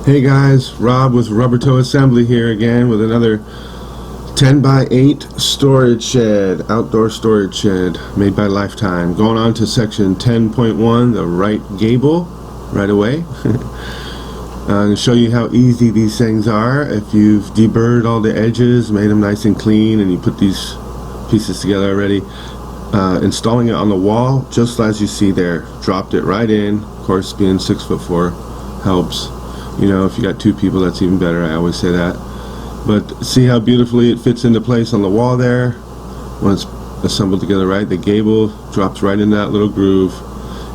Hey guys, Rob with RubberToe Assembly here again with another 10x8 storage shed, outdoor storage shed made by Lifetime. Going on to section 10.1, the Right Gable, right away. I'm going to show you how easy these things are. If you've deburred all the edges, made them nice and clean, and you put these pieces together already, installing it on the wall, just as you see there. Dropped it right in. Of course, being 6'4" helps. You know, if you got two people, that's even better. I always say that. But see how beautifully it fits into place on the wall there when it's assembled together right. The gable drops right in that little groove.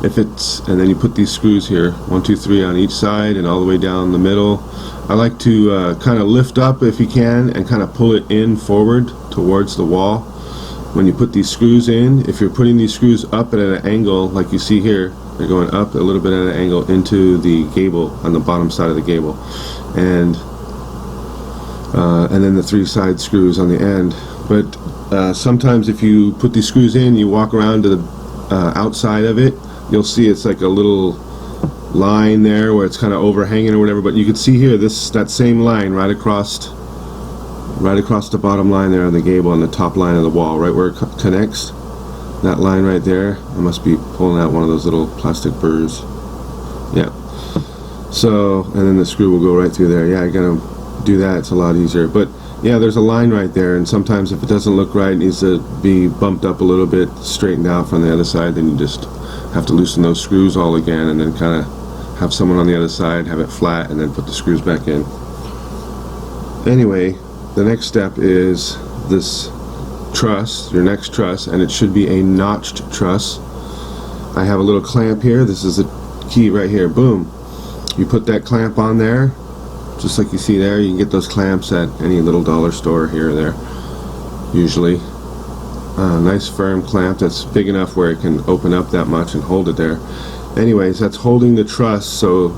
And then you put these screws here, 1, 2, 3 on each side and all the way down the middle. I like to kind of lift up if you can and kind of pull it in forward towards the wall. When you put these screws in, if you're putting these screws up at an angle like you see here, they're going up a little bit at an angle into the gable on the bottom side of the gable, and then the 3 side screws on the end. But sometimes if you put these screws in, you walk around to the outside of it, you'll see it's like a little line there where it's kind of overhanging or whatever. But you can see here that same line right across the bottom line there on the gable on the top line of the wall, right where it connects. That line right there, I must be pulling out one of those little plastic burrs. Yeah. So, and then the screw will go right through there. Yeah, I gotta do that. It's a lot easier. But yeah, there's a line right there, and sometimes if it doesn't look right, it needs to be bumped up a little bit, straightened out from the other side. Then you just have to loosen those screws all again, and then kind of have someone on the other side, have it flat, and then put the screws back in. Anyway, the next step is this truss, your next truss, and it should be a notched truss. I have a little clamp here. This is the key right here. Boom. You put that clamp on there, just like you see there. You can get those clamps at any little dollar store here or there, usually. Nice firm clamp that's big enough where it can open up that much and hold it there. Anyways, that's holding the truss so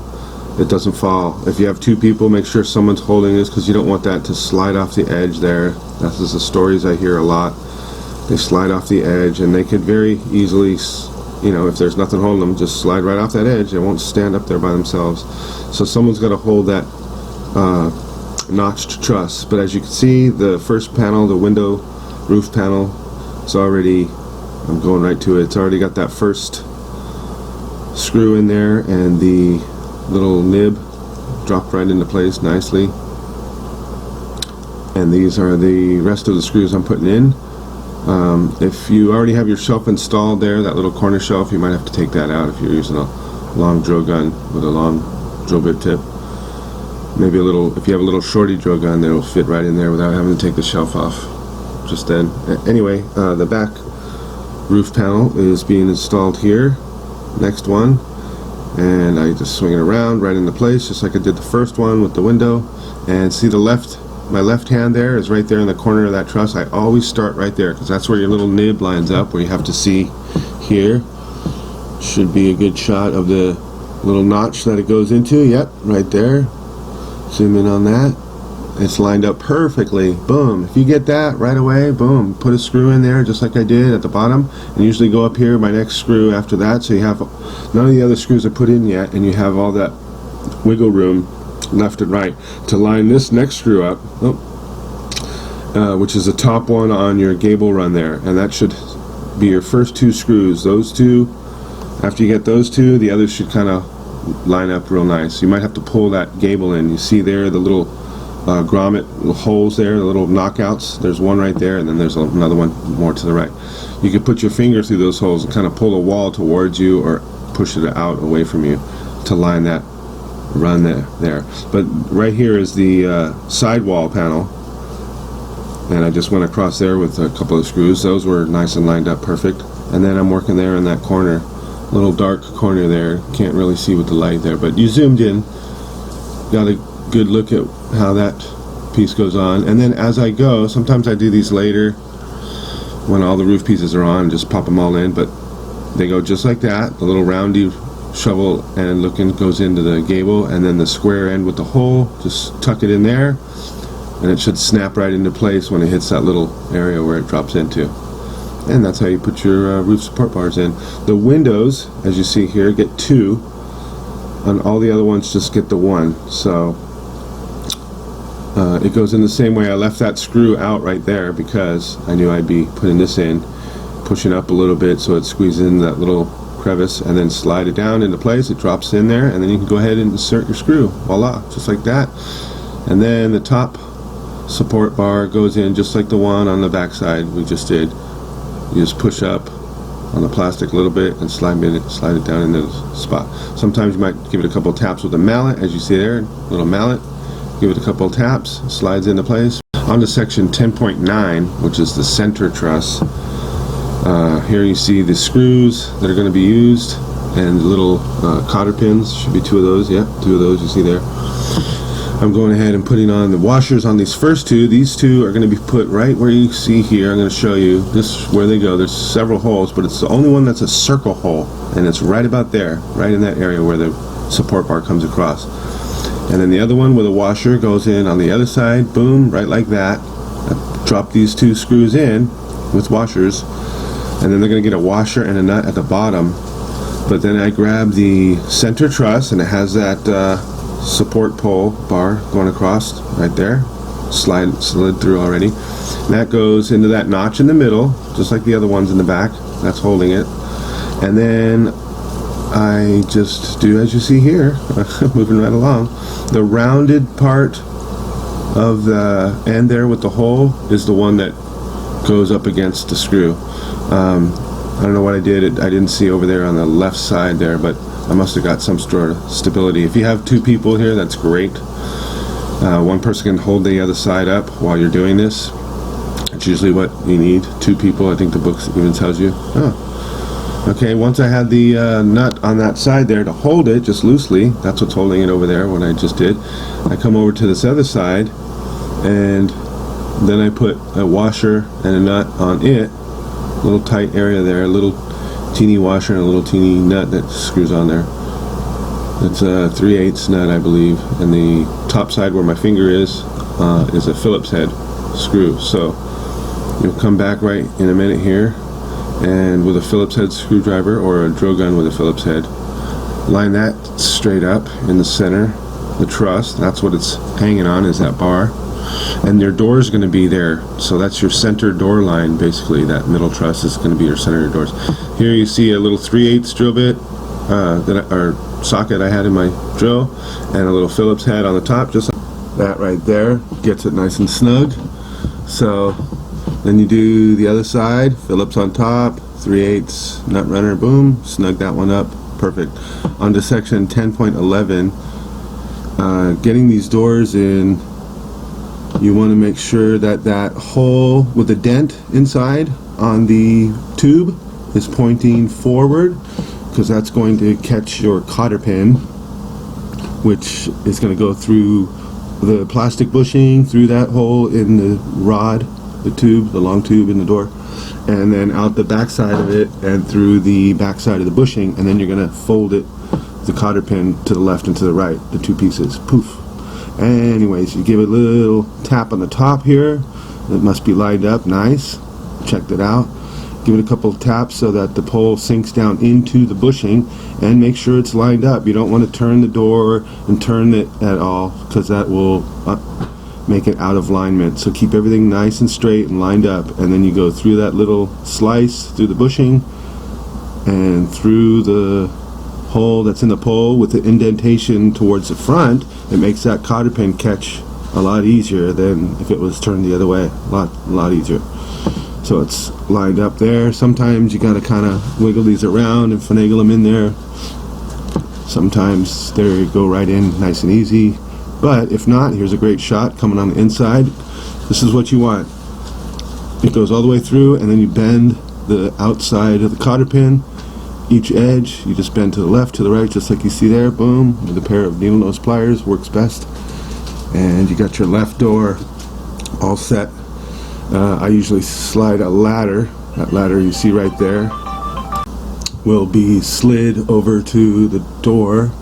it doesn't fall. If you have 2 people, make sure someone's holding this, because you don't want that to slide off the edge there. That's just the stories I hear a lot. They slide off the edge, and they could very easily, you know, if there's nothing holding them, just slide right off that edge. They won't stand up there by themselves. So someone's got to hold that notched truss. But as you can see, the first panel, the window roof panel, it's already, I'm going right to it, it's already got that first screw in there, and the little nib dropped right into place nicely. And these are the rest of the screws I'm putting in. If you already have your shelf installed there, that little corner shelf, you might have to take that out if you're using a long drill gun with a long drill bit tip. Maybe if you have a little shorty drill gun, that'll fit right in there without having to take the shelf off just then. Anyway, the back roof panel is being installed here. Next one. And I just swing it around right into place, just like I did the first one with the window. And see my left hand there is right there in the corner of that truss. I always start right there, because that's where your little nib lines up, where you have to see here. Should be a good shot of the little notch that it goes into. Yep, right there. Zoom in on that. It's lined up perfectly. Boom. If you get that right away, boom, put a screw in there just like I did at the bottom, and usually go up here, my next screw after that, so you have none of the other screws are put in yet, and you have all that wiggle room left and right to line this next screw up, which is the top one on your gable run there, and that should be your first 2 screws. Those 2, after you get those 2, the others should kind of line up real nice. You might have to pull that gable in. You see there the little grommet holes there, the little knockouts. There's one right there, and then there's another one more to the right. You could put your finger through those holes and kind of pull the wall towards you, or push it out away from you to line that run there. But right here is the sidewall panel, and I just went across there with a couple of screws. Those were nice and lined up perfect. And then I'm working there in that corner, little dark corner there. Can't really see with the light there, but you zoomed in, got a good look at how that piece goes on. And then as I go, sometimes I do these later when all the roof pieces are on, just pop them all in, but they go just like that. The little roundy shovel end looking goes into the gable, and then the square end with the hole, just tuck it in there, and it should snap right into place when it hits that little area where it drops into. And that's how you put your roof support bars in. The windows, as you see here, get 2 On all the other ones, just get the one. So it goes in the same way. I left that screw out right there because I knew I'd be putting this in, pushing up a little bit so it squeezes in that little crevice, and then slide it down into place. It drops in there, and then you can go ahead and insert your screw. Voila, just like that. And then the top support bar goes in just like the one on the back side we just did. You just push up on the plastic a little bit and slide it down into the spot. Sometimes you might give it a couple of taps with a mallet, as you see there, little mallet. Give it a couple of taps, slides into place. On to section 10.9, which is the center truss. Here you see the screws that are going to be used, and the little cotter pins. Should be two of those. Yeah, two of those you see there. I'm going ahead and putting on the washers on these first two. These two are going to be put right where you see here. I'm going to show you this where they go. There's several holes, but it's the only one that's a circle hole, and it's right about there, right in that area where the support bar comes across. And then the other one with a washer goes in on the other side, boom, right like that. I drop these two screws in with washers, and then they're going to get a washer and a nut at the bottom. But then I grab the center truss, and it has that support pole bar going across right there, slid through already. And that goes into that notch in the middle, just like the other ones in the back. That's holding it. And then I just do as you see here, moving right along. The rounded part of the end there with the hole is the one that goes up against the screw. I don't know what I did. I didn't see over there on the left side there, but I must have got some sort of stability. If you have two people here, that's great. One person can hold the other side up while you're doing this. It's usually what you need. Two people, I think the book even tells you. Oh. Okay, once I had the nut on that side there to hold it just loosely, that's what's holding it over there, what I just did. I come over to this other side, and then I put a washer and a nut on it. A little tight area there, a little teeny washer and a little teeny nut that screws on there. It's a 3/8 nut, I believe, and the top side where my finger is a Phillips head screw. So you'll come back right in a minute here, and with a Phillips head screwdriver or a drill gun with a Phillips head, line that straight up in the center, the truss. That's what it's hanging on, is that bar. And your door is going to be there, so that's your center door line. Basically, that middle truss is going to be your center doors. Here you see a little 3/8 drill bit or socket I had in my drill, and a little Phillips head on the top, just like that right there. Gets it nice and snug. So then you do the other side, Phillips on top, 3/8 nut runner, boom, snug that one up, perfect. On to section 10.11, getting these doors in. You want to make sure that that hole with the dent inside on the tube is pointing forward, because that's going to catch your cotter pin, which is going to go through the plastic bushing, through that hole in the rod, the tube, the long tube in the door, and then out the back side of it and through the back side of the bushing, and then you're going to fold it, the cotter pin, to the left and to the right, the two pieces. Poof. Anyways, you give it a little tap on the top here. It must be lined up nice. Check that out. Give it a couple of taps so that the pole sinks down into the bushing, and make sure it's lined up. You don't want to turn the door and turn it at all, because that will make it out of alignment. So keep everything nice and straight and lined up, and then you go through that little slice through the bushing and through the hole that's in the pole with the indentation towards the front. It makes that cotter pin catch a lot easier than if it was turned the other way. A lot easier. So it's lined up there. Sometimes you gotta kind of wiggle these around and finagle them in there. Sometimes they go right in nice and easy. But if not, here's a great shot coming on the inside. This is what you want. It goes all the way through, and then you bend the outside of the cotter pin. Each edge, you just bend to the left, to the right, just like you see there. Boom, with a pair of needle nose pliers, works best. And you got your left door all set. I usually slide a ladder. That ladder you see right there will be slid over to the door.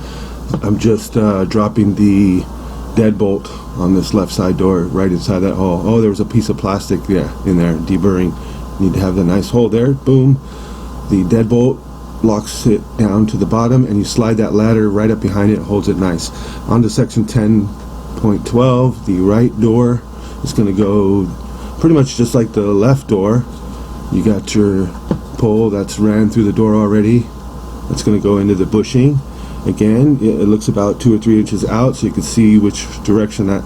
I'm just dropping the deadbolt on this left side door right inside that hole. Oh, there was a piece of plastic there in there, deburring. Need to have the nice hole there. Boom. The deadbolt locks it down to the bottom, and you slide that ladder right up behind it, holds it nice. On to section 10.12, the right door is going to go pretty much just like the left door. You got your pole that's ran through the door already. That's going to go into the bushing. Again, it looks about 2 or 3 inches out, so you can see which direction that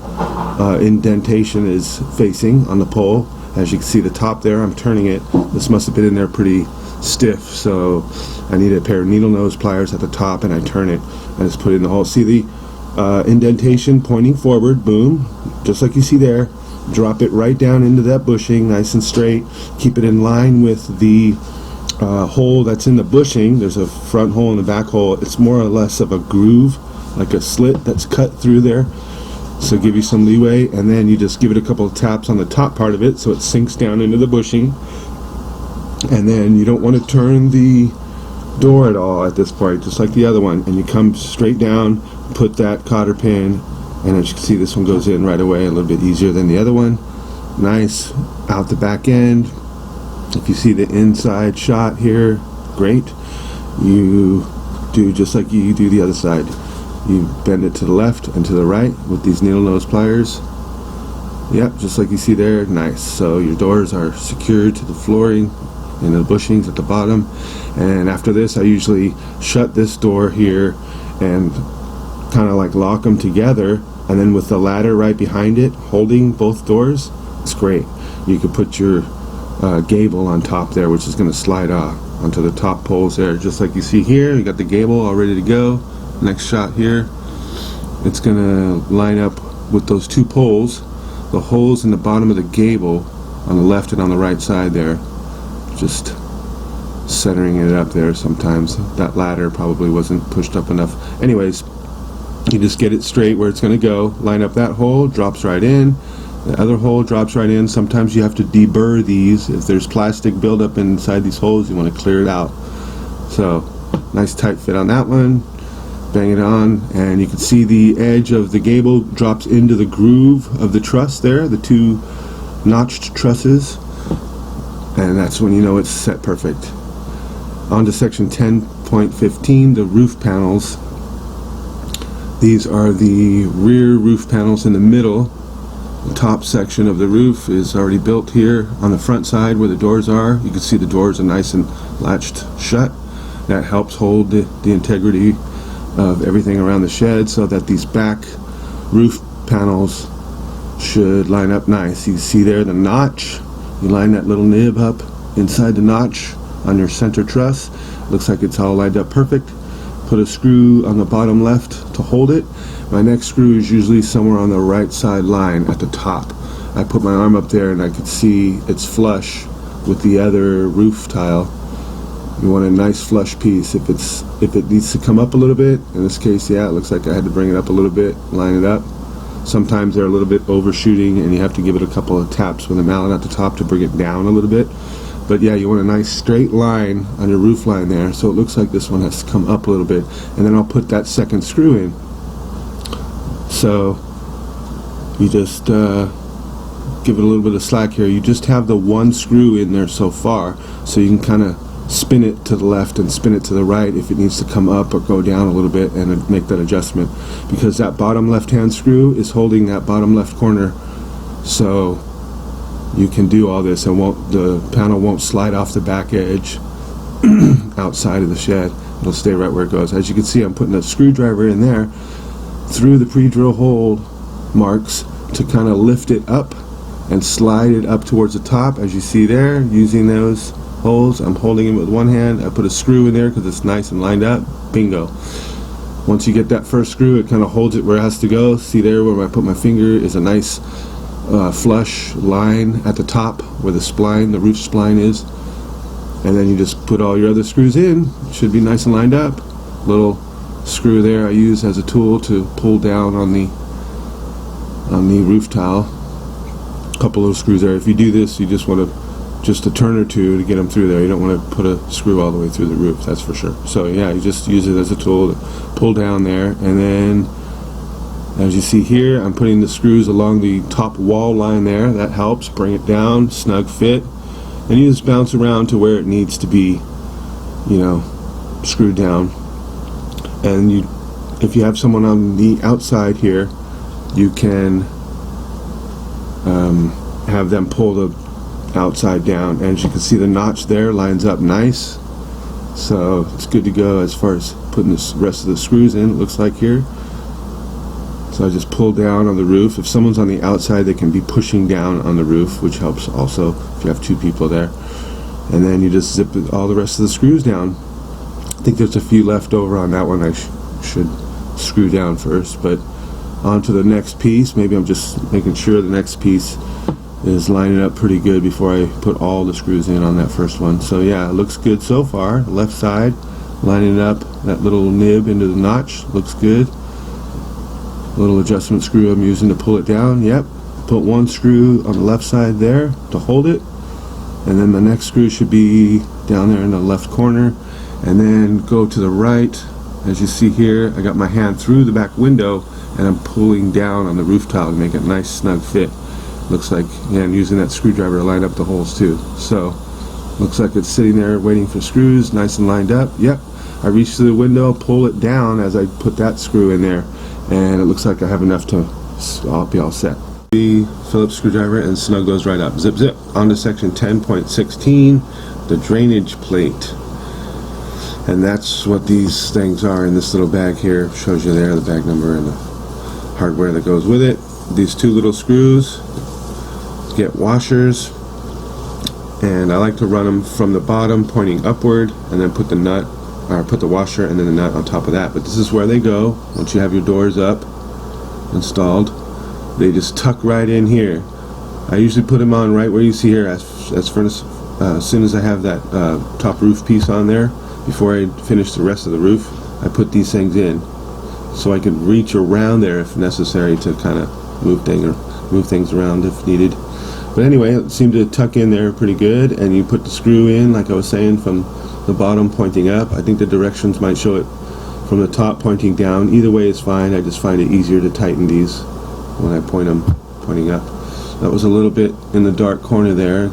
indentation is facing on the pole. As you can see the top there, I'm turning it. This must have been in there pretty stiff, so I need a pair of needle nose pliers at the top, and I turn it. I just put it in the hole. See the indentation pointing forward, boom, just like you see there. Drop it right down into that bushing, nice and straight. Keep it in line with the hole that's in the bushing. There's a front hole and a back hole. It's more or less of a groove, like a slit that's cut through there, so give you some leeway. And then you just give it a couple of taps on the top part of it so it sinks down into the bushing. And then you don't want to turn the door at all at this point, just like the other one, and you come straight down, put that cotter pin, and as you can see, this one goes in right away, a little bit easier than the other one. Nice out the back end. If you see the inside shot here, great. You do just like you do the other side. You bend it to the left and to the right with these needle nose pliers. Yep, just like you see there, nice. So your doors are secured to the flooring and the bushings at the bottom. And after this, I usually shut this door here and kind of like lock them together, and then with the ladder right behind it holding both doors, it's great. You could put your gable on top there, which is going to slide off onto the top poles there, just like you see here. You got the gable all ready to go. Next shot here, it's going to line up with those two poles, the holes in the bottom of the gable on the left and on the right side there, just centering it up there. Sometimes that ladder probably wasn't pushed up enough. Anyways, you just get it straight where it's going to go. Line up that hole, drops right in. The other hole drops right in. Sometimes you have to deburr these. If there's plastic buildup inside these holes, you want to clear it out. So, nice tight fit on that one. Bang it on, and you can see the edge of the gable drops into the groove of the truss there, the two notched trusses, and that's when you know it's set perfect. On to section 10.15, the roof panels. These are the rear roof panels in the middle. The top section of the roof is already built here. On the front side where the doors are, you can see the doors are nice and latched shut. That helps hold the integrity of everything around the shed, so that these back roof panels should line up nice. You see there the notch. You line that little nib up inside the notch on your center truss. Looks like it's all lined up perfect. Put a screw on the bottom left to hold it. My next screw is usually somewhere on the right side line at the top. I put my arm up there and I could see it's flush with the other roof tile. You want a nice flush piece. If it needs to come up a little bit, in this case, yeah, it looks like I had to bring it up a little bit, line it up. Sometimes they're a little bit overshooting and you have to give it a couple of taps with a mallet at the top to bring it down a little bit. But yeah, you want a nice straight line on your roof line there, so it looks like this one has to come up a little bit. And then I'll put that second screw in. So you just give it a little bit of slack here. You just have the one screw in there so far, so you can kind of spin it to the left and spin it to the right if it needs to come up or go down a little bit, and make that adjustment, because that bottom left hand screw is holding that bottom left corner, so you can do all this and the panel won't slide off the back edge outside of the shed. It'll stay right where it goes. As you can see, I'm putting a screwdriver in there through the pre-drill hole marks to kind of lift it up and slide it up towards the top, as you see there, using those holes. I'm holding it with one hand. I put a screw in there because it's nice and lined up. Bingo. Once you get that first screw, it kind of holds it where it has to go. See there where I put my finger is a nice flush line at the top where the spline, the roof spline is. And then you just put all your other screws in. It should be nice and lined up. Little screw there I use as a tool to pull down on the roof tile. A couple of screws there. If you do this, you just want to just a turn or two to get them through there. You don't want to put a screw all the way through the roof, that's for sure. So yeah, you just use it as a tool to pull down there, and then as you see here, I'm putting the screws along the top wall line there. That helps bring it down, snug fit, and you just bounce around to where it needs to be, you know, screwed down. And if you have someone on the outside here, you can have them pull the outside down, and as you can see, the notch there lines up nice, so it's good to go as far as putting the rest of the screws in, it looks like here. So I just pull down on the roof. If someone's on the outside, they can be pushing down on the roof, which helps also if you have two people there. And then you just zip all the rest of the screws down. I think there's a few left over on that one I should screw down first, but on to the next piece. Maybe I'm just making sure the next piece is lining up pretty good before I put all the screws in on that first one. So yeah, it looks good so far. Left side lining up that little nib into the notch, looks good. Little adjustment screw I'm using to pull it down. Yep, put one screw on the left side there to hold it, and then the next screw should be down there in the left corner, and then go to the right. As you see here, I got my hand through the back window and I'm pulling down on the roof tile to make it a nice snug fit. Looks like, yeah, I'm using that screwdriver to line up the holes too. So looks like it's sitting there waiting for screws, nice and lined up. Yep, I reach through the window, pull it down as I put that screw in there, and it looks like I have enough to be all set. The Phillips screwdriver and snug those right up. Zip zip. On to section 10.16, the drainage plate. And that's what these things are in this little bag here. Shows you there the bag number and the hardware that goes with it. These two little screws get washers, and I like to run them from the bottom pointing upward, and then put the nut, or put the washer and then the nut on top of that. But this is where they go once you have your doors up installed. They just tuck right in here. I usually put them on right where you see here, as soon as I have that top roof piece on there. Before I finish the rest of the roof, I put these things in so I can reach around there if necessary to kind of move things around if needed. But anyway, it seemed to tuck in there pretty good, and you put the screw in, like I was saying, from the bottom pointing up. I think the directions might show it from the top pointing down. Either way is fine. I just find it easier to tighten these when I point them pointing up. That was a little bit in the dark corner there.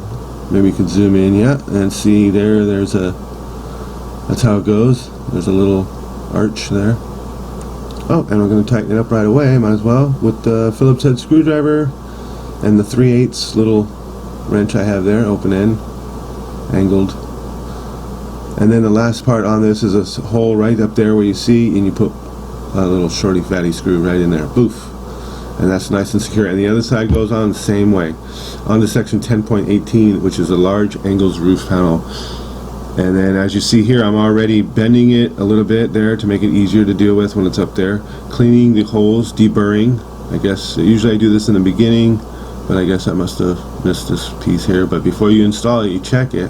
Maybe you could zoom in, yeah, and see there's that's how it goes. There's a little arch there. Oh, and I'm going to tighten it up right away, might as well, with the Phillips head screwdriver and the 3/8 little wrench I have there, open end, angled. And then the last part on this is a hole right up there where you see, and you put a little shorty fatty screw right in there. Poof. And that's nice and secure. And the other side goes on the same way. On to section 10.18, which is a large angles roof panel. And then as you see here, I'm already bending it a little bit there to make it easier to deal with when it's up there. Cleaning the holes, deburring. I guess usually I do this in the beginning, but I guess I must have missed this piece here. But before you install it, you check it.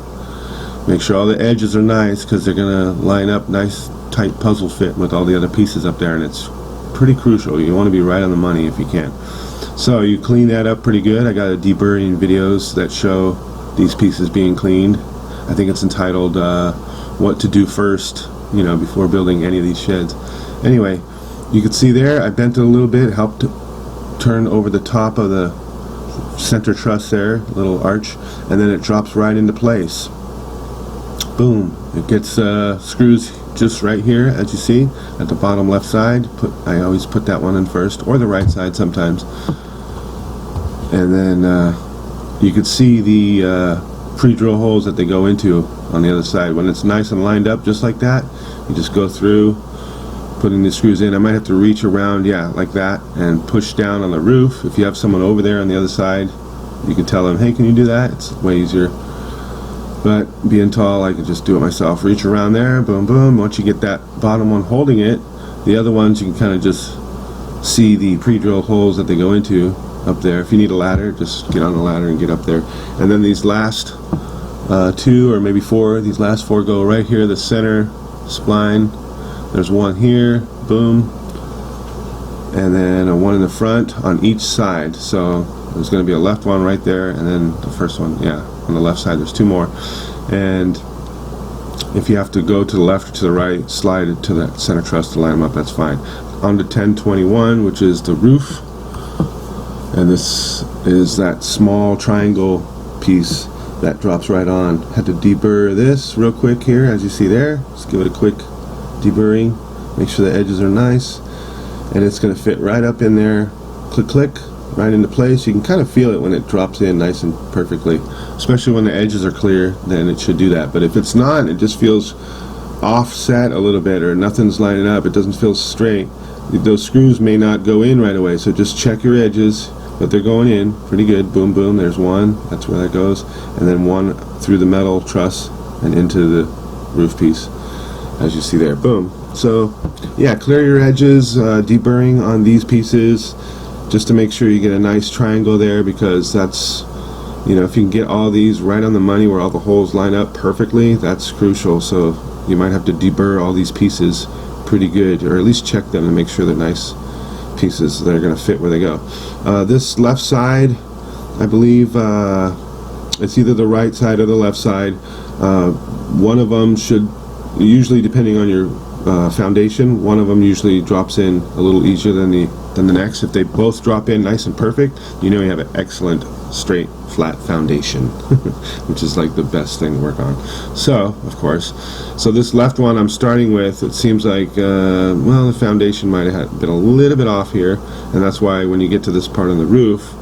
Make sure all the edges are nice, because they're going to line up nice, tight puzzle fit with all the other pieces up there, and it's pretty crucial. You want to be right on the money if you can. So you clean that up pretty good. I got a deburring videos that show these pieces being cleaned. I think it's entitled What to Do First, before building any of these sheds. Anyway, you can see there I bent it a little bit, helped turn over the top of the center truss there, little arch, and then it drops right into place. Boom. It gets screws just right here, as you see at the bottom left side. I always put that one in first, or the right side sometimes. And then you can see the pre-drill holes that they go into on the other side. When it's nice and lined up just like that, you just go through putting the screws in. I might have to reach around, yeah, like that, and push down on the roof. If you have someone over there on the other side, you can tell them, hey, can you do that? It's way easier. But being tall, I can just do it myself. Reach around there, boom, boom. Once you get that bottom one holding it, the other ones you can kind of just see the pre-drill holes that they go into up there. If you need a ladder, just get on the ladder and get up there. And then these last two, or maybe four, these last four go right here, the center spline. There's one here, boom, and then one in the front on each side. So there's going to be a left one right there, and then the first one, yeah, on the left side. There's two more. And if you have to go to the left or to the right, slide it to that center truss to line them up, that's fine. On to 1021, which is the roof. And this is that small triangle piece that drops right on. Had to deburr this real quick here, as you see there. Just give it a quick deburring. Make sure the edges are nice, and it's going to fit right up in there. Click, click, right into place. You can kind of feel it when it drops in nice and perfectly, especially when the edges are clear. Then it should do that. But if it's not, it just feels offset a little bit, or nothing's lining up, it doesn't feel straight, those screws may not go in right away. So just check your edges, but they're going in pretty good. Boom, boom, there's one, that's where that goes, and then one through the metal truss and into the roof piece, as you see there. Boom. So yeah, clear your edges, deburring on these pieces, just to make sure you get a nice triangle there, because that's, you know, if you can get all these right on the money where all the holes line up perfectly, that's crucial. So you might have to deburr all these pieces pretty good, or at least check them to make sure they're nice pieces that are going to fit where they go. This left side, I believe it's either the right side or the left side. One of them should, usually depending on your foundation, one of them usually drops in a little easier than the next. If they both drop in nice and perfect, you know you have an excellent straight flat foundation, which is like the best thing to work on. So of course, so this left one I'm starting with, it seems like well, the foundation might have been a little bit off here, and that's why when you get to this part on the roof,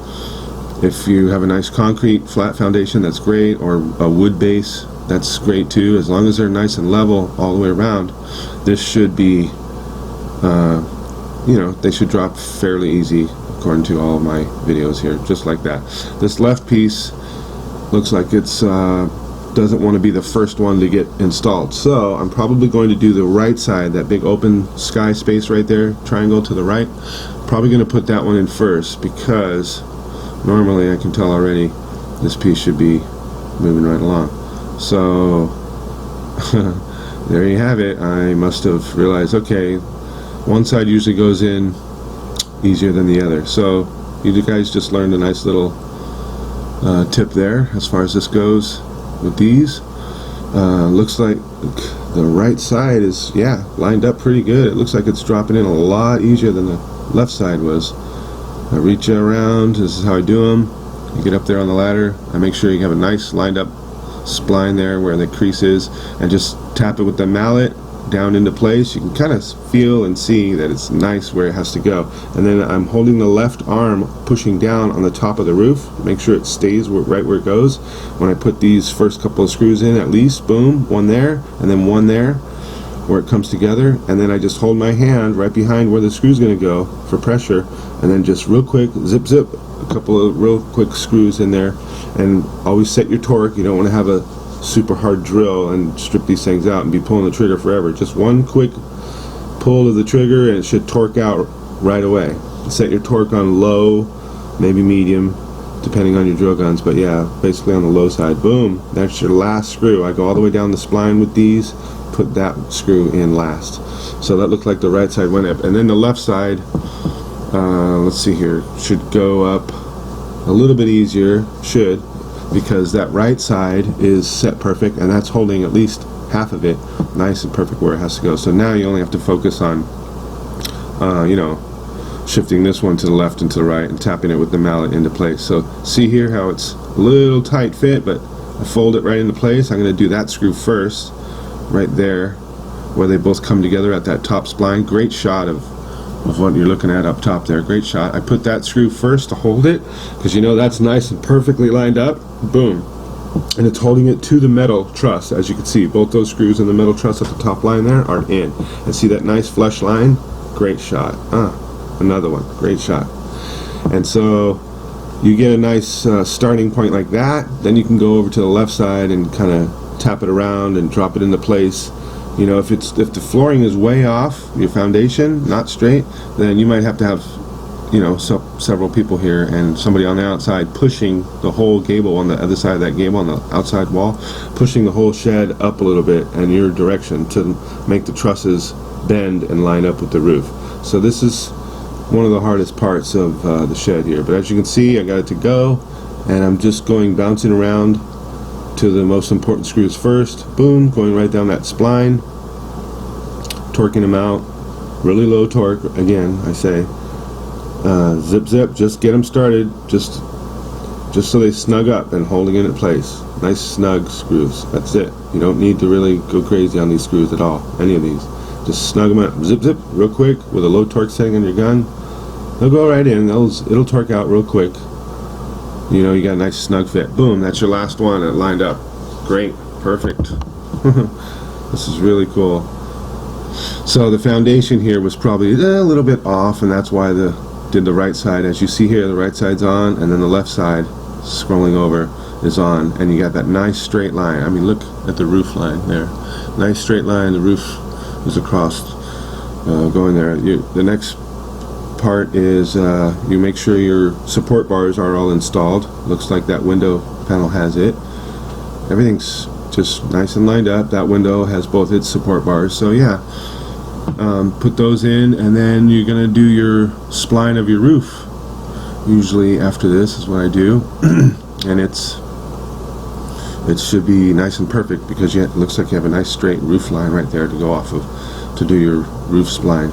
if you have a nice concrete flat foundation, that's great, or a wood base, that's great too, as long as they're nice and level all the way around. This should be you know, they should drop fairly easy according to all of my videos here, just like that. This left piece looks like it's doesn't want to be the first one to get installed, so I'm probably going to do the right side, that big open sky space right there, triangle to the right. Probably going to put that one in first, because normally I can tell already this piece should be moving right along. So there you have it. I must have realized, okay, one side usually goes in easier than the other. So you guys just learned a nice little tip there as far as this goes with these. Looks like the right side is, yeah, lined up pretty good. It looks like it's dropping in a lot easier than the left side was. I reach around, this is how I do them. You get up there on the ladder, I make sure you have a nice lined up spline there where the crease is, and just tap it with the mallet down into place. You can kind of feel and see that it's nice where it has to go. And then I'm holding the left arm, pushing down on the top of the roof, make sure it stays right where it goes. When I put these first couple of screws in, at least, boom, one there, and then one there, where it comes together, and then I just hold my hand right behind where the screw's going to go for pressure, and then just real quick, zip zip, a couple of real quick screws in there. And always set your torque. You don't want to have a super hard drill and strip these things out and be pulling the trigger forever. Just one quick pull of the trigger and it should torque out right away. Set your torque on low, maybe medium, depending on your drill guns, but yeah, basically on the low side. Boom, that's your last screw. I go all the way down the spline with these, put that screw in last. So that looked like the right side went up, and then the left side, let's see here, should go up a little bit easier, should, because that right side is set perfect, and that's holding at least half of it nice and perfect where it has to go. So now you only have to focus on you know, shifting this one to the left and to the right and tapping it with the mallet into place. So see here how it's a little tight fit, but I fold it right into place. I'm going to do that screw first, right there where they both come together at that top spline. Great shot of what you're looking at up top there. Great shot. I put that screw first to hold it, because you know that's nice and perfectly lined up. Boom. And it's holding it to the metal truss. As you can see, both those screws in the metal truss at the top line there are in. And see that nice flush line? Great shot. Another one. Great shot. And so you get a nice starting point like that. Then you can go over to the left side and kind of tap it around and drop it into place. You know, if the flooring is way off, your foundation not straight, then you might have to have, you know, several people here and somebody on the outside pushing the whole gable on the other side of that gable on the outside wall, pushing the whole shed up a little bit in your direction to make the trusses bend and line up with the roof. So this is one of the hardest parts of the shed here. But as you can see, I got it to go, and I'm just bouncing around to the most important screws first. Boom, going right down that spline, torquing them out, really low torque, again I say, zip zip, just get them started, just so they snug up and holding it in place. Nice snug screws, that's it. You don't need to really go crazy on these screws at all, any of these. Just snug them up, zip zip, real quick with a low torque setting on your gun. They'll go right in. It'll torque out real quick. You know, you got a nice snug fit. Boom, that's your last one. It lined up. Great, perfect. This is really cool. So the foundation here was probably a little bit off, and that's why did the right side. As you see here, the right side's on, and then the left side, scrolling over, is on, and you got that nice straight line. I mean, look at the roof line there. Nice straight line. The roof is across, going there. The next part is you make sure your support bars are all installed. Looks like that window panel has it. Everything's just nice and lined up. That window has both its support bars. So yeah, put those in, and then you're gonna do your spline of your roof. Usually after this is what I do, and it should be nice and perfect because it looks like you have a nice straight roof line right there to go off of to do your roof spline.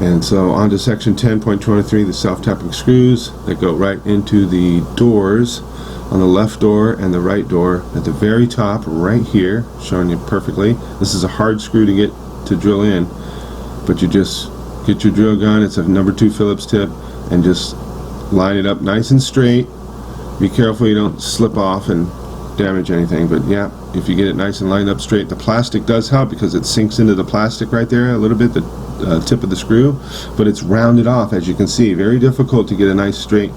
And so on to section 10.23, the self-tapping screws that go right into the doors on the left door and the right door at the very top right here, showing you perfectly. This is a hard screw to get to drill in, but you just get your drill gun. It's a number 2 Phillips tip, and just line it up nice and straight. Be careful you don't slip off and damage anything, but yeah, if you get it nice and lined up straight. The plastic does help because it sinks into the plastic right there a little bit, the tip of the screw, but it's rounded off, as you can see. Very difficult to get a nice straight.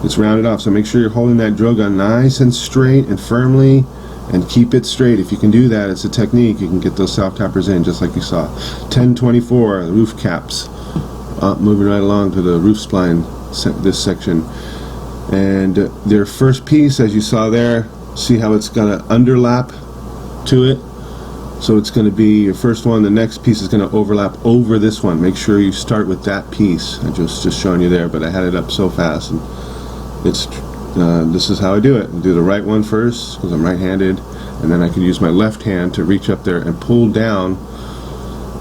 It's rounded off, so make sure you're holding that drill gun nice and straight and firmly, and keep it straight. If you can do that, it's a technique. You can get those self-tappers in just like you saw. 10.24, the roof caps. Moving right along to the roof spline, this section. And their first piece, as you saw there, see how it's got an underlap to it? So it's going to be your first one. The next piece is going to overlap over this one. Make sure you start with that piece. I just showing you there, but I had it up so fast, and it's this is how I do it. I do the right one first because I'm right-handed, and then I can use my left hand to reach up there and pull down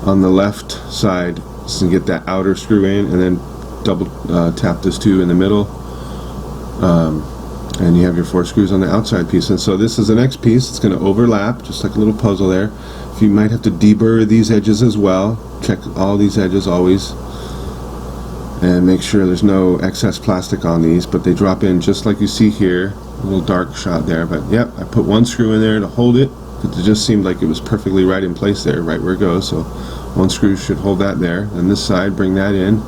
on the left side to get that outer screw in, and then double tap this 2 in the middle, and you have your 4 screws on the outside piece. And so this is the next piece. It's going to overlap just like a little puzzle there. You might have to deburr these edges as well. Check all these edges always, and make sure there's no excess plastic on these, but they drop in just like you see here. A little dark shot there, but yep, I put 1 screw in there to hold it. It just seemed like it was perfectly right in place there, right where it goes. So 1 screw should hold that there. And this side, bring that in,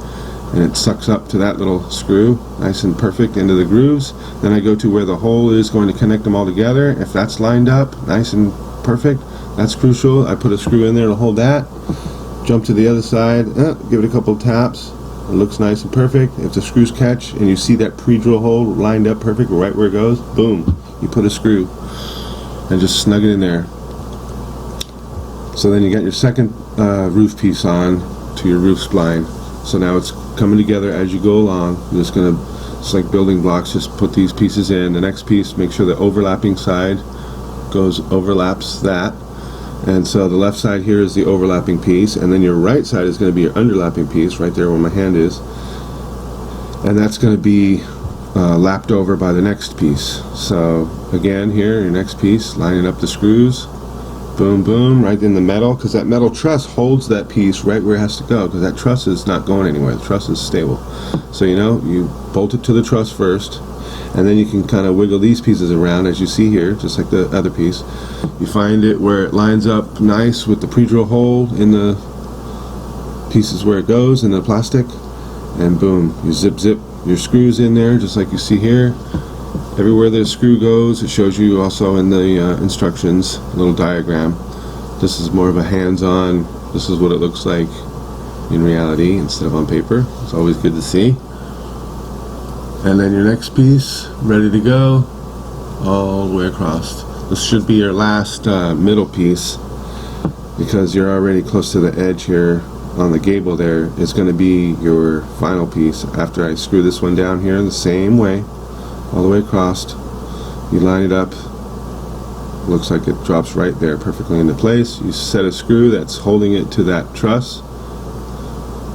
and it sucks up to that little screw, nice and perfect into the grooves. Then I go to where the hole is going to connect them all together. If that's lined up nice and perfect, that's crucial. I put a screw in there to hold that. Jump to the other side, give it a couple of taps. It looks nice and perfect. If the screws catch and you see that pre-drill hole lined up perfect right where it goes, boom, you put a screw and just snug it in there. So then you got your second roof piece on to your roof spline. So now it's coming together as you go along. You're just gonna, it's like building blocks, just put these pieces in. The next piece, make sure the overlapping side overlaps that. And so the left side here is the overlapping piece, and then your right side is going to be your underlapping piece right there where my hand is, and that's going to be lapped over by the next piece. So again, here your next piece, lining up the screws, boom boom, right in the metal, because that metal truss holds that piece right where it has to go, because that truss is not going anywhere. The truss is stable. So you know, you bolt it to the truss first, and then you can kind of wiggle these pieces around as you see here, just like the other piece. You find it where it lines up nice with the pre-drill hole in the pieces where it goes in the plastic, and boom, you zip your screws in there just like you see here. Everywhere the screw goes, it shows you also in the instructions, a little diagram. This is more of a hands-on, this is what it looks like in reality instead of on paper. It's always good to see. And then your next piece, ready to go, all the way across. This should be your last middle piece, because you're already close to the edge here on the gable there. It's going to be your final piece after I screw this one down here the same way, all the way across. You line it up, looks like it drops right there perfectly into place. You set a screw that's holding it to that truss.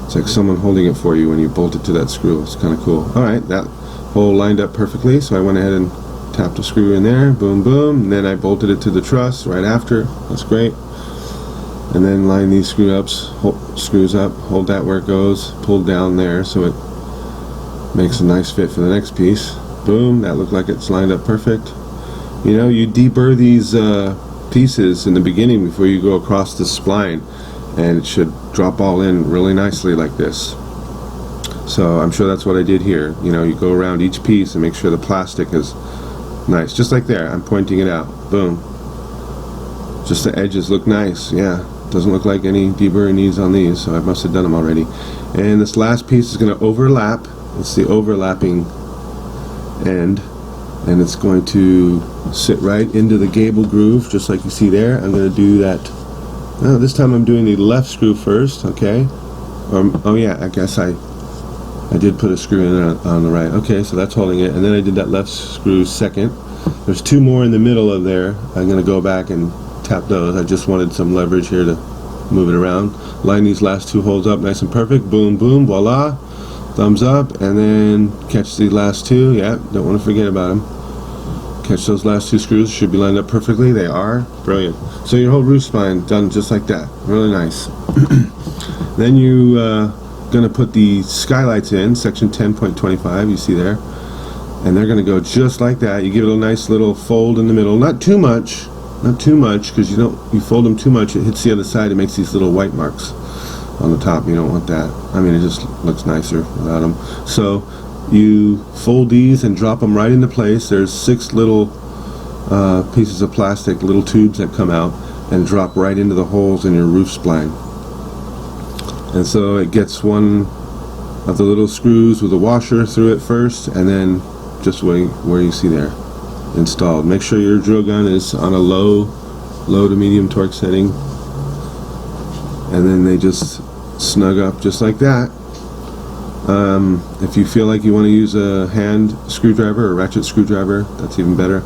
It's like someone holding it for you when you bolt it to that screw. It's kind of cool. Alright, that hole lined up perfectly, so I went ahead and tapped the screw in there, boom boom, and then I bolted it to the truss right after. That's great. And then line these screws up, hold that where it goes, pull down there so it makes a nice fit for the next piece. Boom, that looked like it's lined up perfect. You know, you deburr these pieces in the beginning before you go across the spline, and it should drop all in really nicely like this. So I'm sure that's what I did here. You know, you go around each piece and make sure the plastic is nice, just like there. I'm pointing it out. Boom. Just the edges look nice. Yeah, doesn't look like any deburring needs on these, so I must have done them already. And this last piece is going to overlap. It's the overlapping end, and it's going to sit right into the gable groove, just like you see there. I'm going to do that. Oh, this time I'm doing the left screw first. Okay. Oh yeah, I guess I did put a screw in on the right. Okay, so that's holding it, and then I did that left screw second. There's two more in the middle of there. I'm going to go back and tap those. I just wanted some leverage here to move it around. Line these last two holes up nice and perfect. Boom, boom, voila. Thumbs up, and then catch the last two. Yeah, don't want to forget about them. Catch those last two screws. Should be lined up perfectly. They are. Brilliant. So your whole roof spine done just like that. Really nice. Then you gonna put the skylights in, section 10.25, you see there, and they're gonna go just like that. You give it a nice little fold in the middle, not too much, because you fold them too much, it hits the other side, it makes these little white marks on the top. You don't want that. I mean, it just looks nicer without them. So you fold these and drop them right into place. There's 6 little pieces of plastic, little tubes that come out and drop right into the holes in your roof spline. And so it gets one of the little screws with a washer through it first, and then just where you see there, installed. Make sure your drill gun is on a low to medium torque setting, and then they just snug up just like that. If you feel like you want to use a hand screwdriver or ratchet screwdriver, that's even better.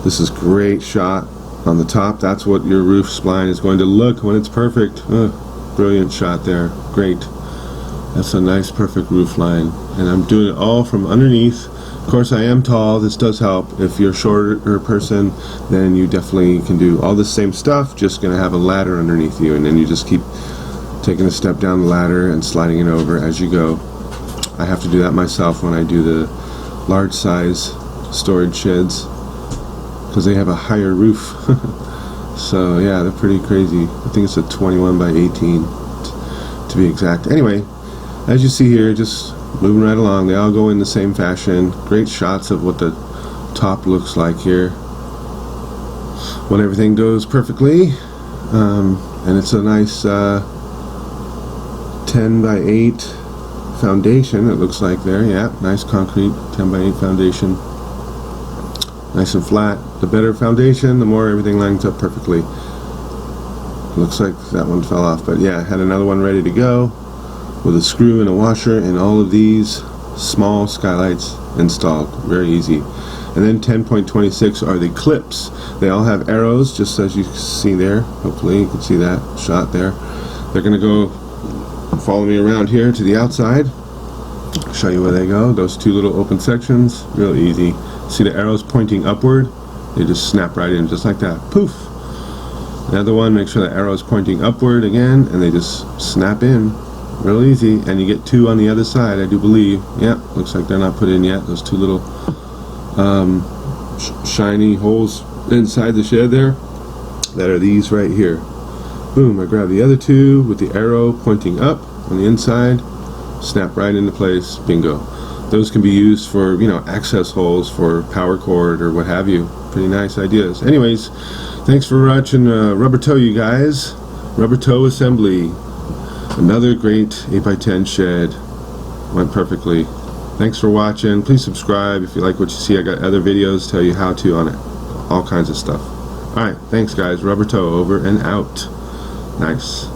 This is great shot on the top. That's what your roof spline is going to look when it's perfect. Brilliant shot there. Great. That's a nice perfect roof line, and I'm doing it all from underneath. Of course, I am tall. This does help. If you're a shorter person, then you definitely can do all the same stuff, just gonna have a ladder underneath you, and then you just keep taking a step down the ladder and sliding it over as you go. I have to do that myself when I do the large size storage sheds, because they have a higher roof. So yeah, they're pretty crazy. I think it's a 21 by 18 to be exact. Anyway, as you see here, just moving right along. They all go in the same fashion. Great shots of what the top looks like here when everything goes perfectly. And it's a nice 10 by 8 foundation, it looks like there. Yeah, nice concrete 10 by 8 foundation. Nice and flat. The better foundation, the more everything lines up perfectly. Looks like that one fell off, but yeah, I had another one ready to go with a screw and a washer and all of these small skylights installed. Very easy. And then 10.26 are the clips. They all have arrows, just as you see there. Hopefully you can see that shot there. They're going to go follow me around here to the outside. I'll show you where they go. Those two little open sections, real easy. See the arrows pointing upward? They just snap right in, just like that. Poof! The other one, make sure the arrow is pointing upward again, and they just snap in. Real easy. And you get 2 on the other side, I do believe. Yep, looks like they're not put in yet. Those 2 little shiny holes inside the shed there. That are these right here. Boom, I grab the other 2 with the arrow pointing up on the inside. Snap right into place. Bingo. Those can be used for, you know, access holes for power cord or what have you. Pretty nice ideas. Anyways, thanks for watching RubberToe, you guys. RubberToe Assembly. Another great 8x10 shed. Went perfectly. Thanks for watching. Please subscribe if you like what you see. I got other videos tell you how to on it. All kinds of stuff. Alright, thanks guys. RubberToe over and out. Nice.